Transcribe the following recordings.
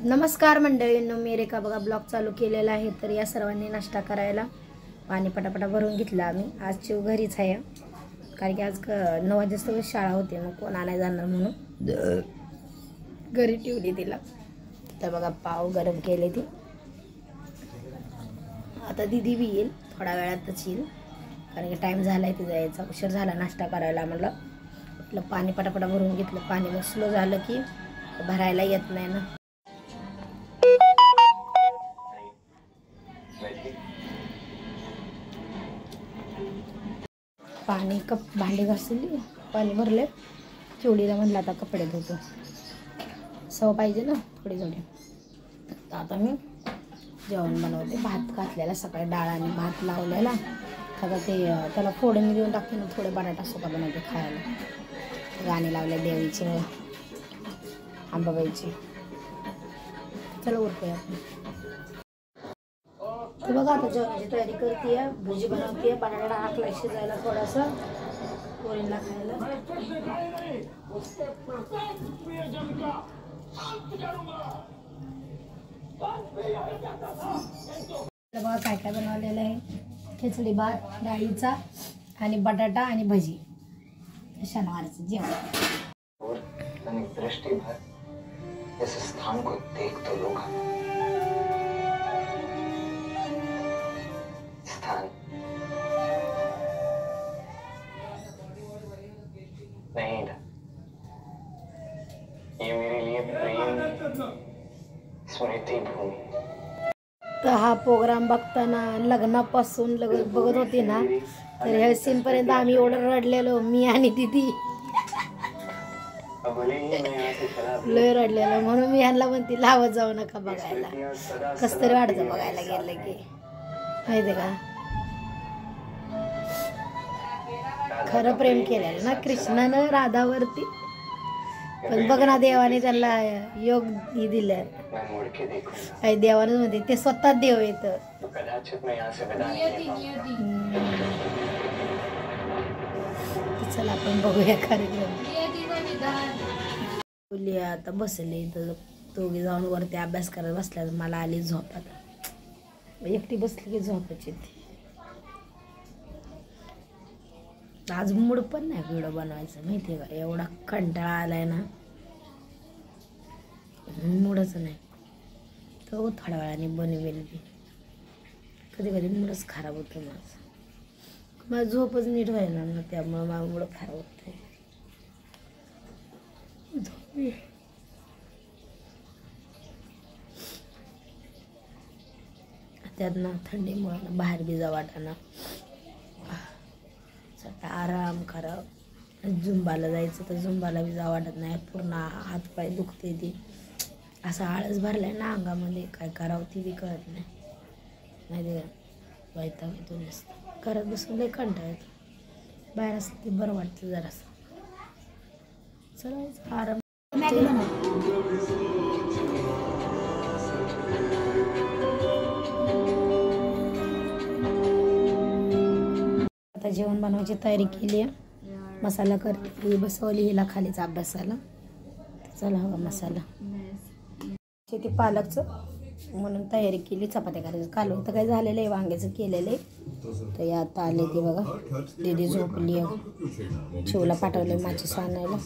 नमस्कार मंडळींनो, मी रेखा बघा ब्लॉग चालू केलेला आहे. तर या सर्वांनी नाश्ता करायला पाणी पटापटा भरून घेतलं आम्ही. आज चिव घरीच आहे कारण की आज 9 वाजता शाळा होती, मग कोण आणायला जाणार म्हणून घरी ठेवली तिला. तर बघा पाव गरम केले ती. आता दीदी बी येईल थोड्या वेळातच येईल कारण की टाईम झाला आहे तिचा यायचा. उशीर झाला नाश्ता करायला. म्हटलं पाणी पटापटा भरून घेतलं. पाणी मग स्लो झालं की भरायला येत नाही ना. पाणी भांडी घासली, पाणी भरले. चिवडीला म्हणलं आता कपडे धुतो, सव पाहिजे ना थोडी थोडी. तर आता मी जेवण बनवते. भात घातलेला सकाळी, डाळ आणि भात लावलेला. आता ते त्याला फोडणी देऊन टाकते ना, थोडे बटाटा सुका बनवते खायला. गाणी लावले देवीची आंबाबाईची. चला उरकूया आपण. तर बघा आता जेवणाची तयारी करते. भजी बनवते. बटाटा टाकला शिजायला थोडासा पोरीला खायला. बघा काय काय बनवलेलं आहे. खिचडी भात डाळीचा आणि बटाटा आणि भजी. शनिवारचं जेवण. दृष्टि भर इस स्थान को देख तो लोग स्थान नहीं था, ये मेरे लिए प्रेम स्मृति भूमि. तर हा प्रोग्राम बघताना लग्नापासून बघत होती ना, तर ह्या सीनपर्यंत आम्ही एवढं रडलेलो, मी आणि दीदी लय रडलेलो. म्हणून मी ह्यांना म्हणते लावत जाऊ नका बघायला, कसं तरी वाटतं बघायला गेलं की. माहिती का, खरं प्रेम केलेलं ना कृष्णानं राधावरती. पण बघ ना, देवाने त्यांना योग दिलं. देवानं म्हणते ते स्वतः देव येतं. चला आपण बघूया कार्यक्रम. बोलली आता बसले तर दोघी जाऊन वरती अभ्यास करत बसल्या. मला आली झोप. आता एकटी बसली की झोपायची ती. आज मूड पण नाही व्हिडिओ बनवायचं, माहिती आहे का. एवढा कंटाळा आलाय ना, मूडच नाही. तो थोड्या वेळाने बनवेल ती. कधी कधी मूडच खराब होतो माझं. माझं झोपच नीट व्हायला ना, त्यामुळे माझं मूड खराब होतं. त्यात ना थंडीमुळे बाहेर बी जा वाटाना. आराम करा. झुंबाला जायचं तर झुंबाला बी जा वाटत नाही. पूर्ण हातपाय दुखते ती. असा आळस भरलाय ना अंगामध्ये, काय करावं ती बी कळत नाही. माहिती का, वैताग येतो नुसतं. करत बसून लई कंटाळा येतो. बाहेर असलं ते बरं वाटतं जरासं. चला आराम. आता जेवण बनवायची तयारी केली आहे. मसाला करते, बसवली हिला खालीच अभ्यासाला. चला हवा मसाला ते पालकचं म्हणून तयारी केली. चपात्या करायचं. कालवण तर काय झालेलं आहे, वांग्याचं केलेलं आहे. तर आता आले ती बघा. दीदी झोपली आहे. चिवला पाठवले माचीस आणायला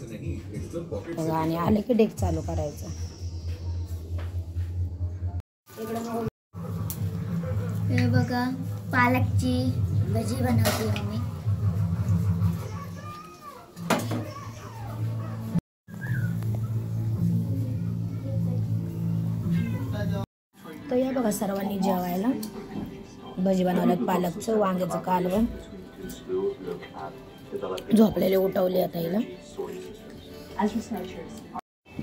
बघा. आणि आले की डेक चालू करायचं. हे बघा पालकची भजी बनवते मी. तर या बघा सर्वांनी जेवायला. भजी बनवल्यात, पालकचं, वांग्याचं कालवण. झोपलेले उठवले आता हिला.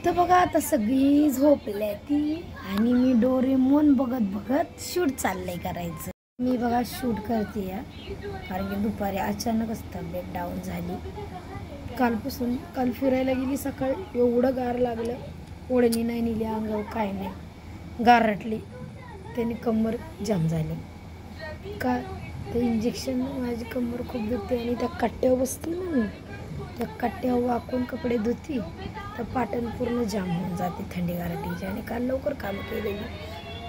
तर बघा आता सगळी झोपले ती आणि मी डोरेमोन बघत बघत शूट चाललंय करायचं. मी बघा शूट करते कारण की दुपारी अचानकच तब्येत डाऊन झाली. काल फिरायला गेली सकाळी. एवढं गार लागलं, ओढणी नाही नेली अंगावर, काय नाही. गार रटली, त्याने कंबर जाम झाली. का ते इंजेक्शन माझी कंबर खूप दुखते आणि त्या कट्ट्यावर बसते ना मी, त्या कट्ट्या वाकून कपडे धुती तर पाटण पूर्ण जाम होऊन जाते थंडी गारठीची. आणि काल लवकर कामं केलेली,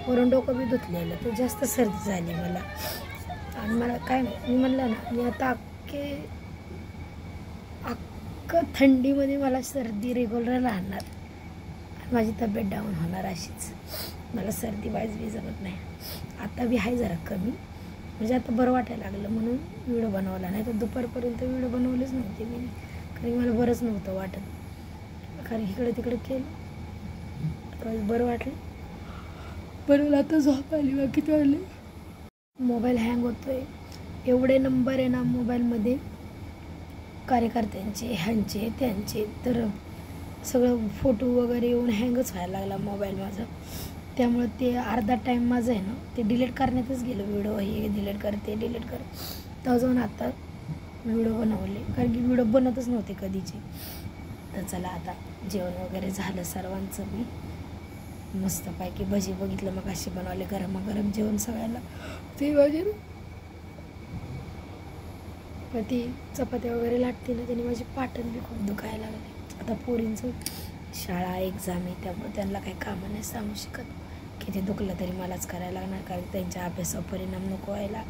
वरून डोकं बी धुतलेलं, तर जास्त सर्दी झाली मला. आणि मला काय मी म्हणलं ना, मी आता अख्खं थंडीमध्ये मला सर्दी रेग्युलर राहणार, माझी तब्येत डाऊन होणार अशीच. मला सर्दी वाईज बी जमत नाही. आता बी आहे जरा कमी, म्हणजे आता बरं वाटायला लागलं म्हणून व्हिडिओ बनवला. नाही तर दुपारपर्यंत व्हिडिओ बनवलेच नव्हते मी, कारण मला बरंच नव्हतं वाटत. कारण इकडे तिकडे केलं, आता बरं वाटलं. बरं आता झोप आली. बाकी किती वाजले? मोबाईल हँग होतो आहे. एवढे नंबर आहे ना मोबाईलमध्ये, कार्यकर्त्यांचे, ह्यांचे त्यांचे, तर सगळं फोटो वगैरे येऊन हँगच व्हायला लागला मोबाईल माझा. त्यामुळे ते अर्धा टाईम माझं आहे ना ते डिलीट करण्यातच गेलं. व्हिडिओ हे डिलीट कर, ते डिलीट कर, तेव्हा जाऊन आता व्हिडिओ बनवले, कारण की व्हिडिओ बनतच नव्हते कधीचे. तर चला आता जेवण वगैरे झालं सर्वांचं. मी मस्तपैकी भजी बघितलं मग अशी बनवले, गरमागरम जेवण सगळ्यांना. ते वगैरे पण ती चपात्या वगैरे लाटते ना, त्याने माझी पाटण बी खूप दुखायला लागले. आता पोरींचं शाळा एक्झाम आहे, त्यामुळे त्यांना काही कामं नाही सांगू शकत. किती दुखलं तरी मलाच करायला लागणार, कारण त्यांच्या अभ्यासावर परिणाम नको व्हायला.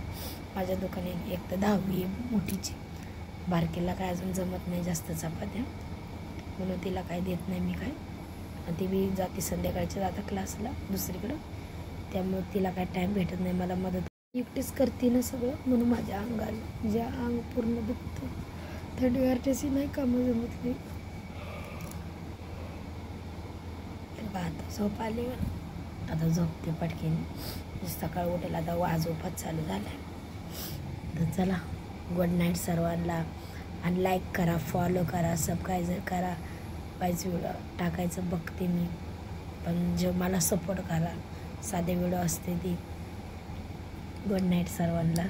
माझ्या दुकाने एक तर 10वी आहे मोठीची, बारकीला काय अजून जमत नाही जास्त चपात्या, म्हणून तिला काय देत नाही मी काय. आणि ती बी जाते संध्याकाळची, जाता क्लासला दुसरीकडं, त्यामुळे तिला काय टाईम भेटत नाही मला मदत. एकटीच करते ना सगळं, म्हणून माझ्या अंगाला ज्या अंग पूर्ण दुखतं. थंडी गारठीची नाही कामं जमतली. तर आता झोप आली, आता झोपते पटकेने. सकाळ उठेल आता वाजोपात चालू झाला आहे. तर चला गुड नाईट सर्वांना. आणि लाईक करा, फॉलो करा, सबस्क्राईब करा. वाईज व्हिडिओ टाकायचं बघते मी, पण जे मला सपोर्ट करा. साधे व्हिडिओ असते ती. गुड नाईट सर्वांना.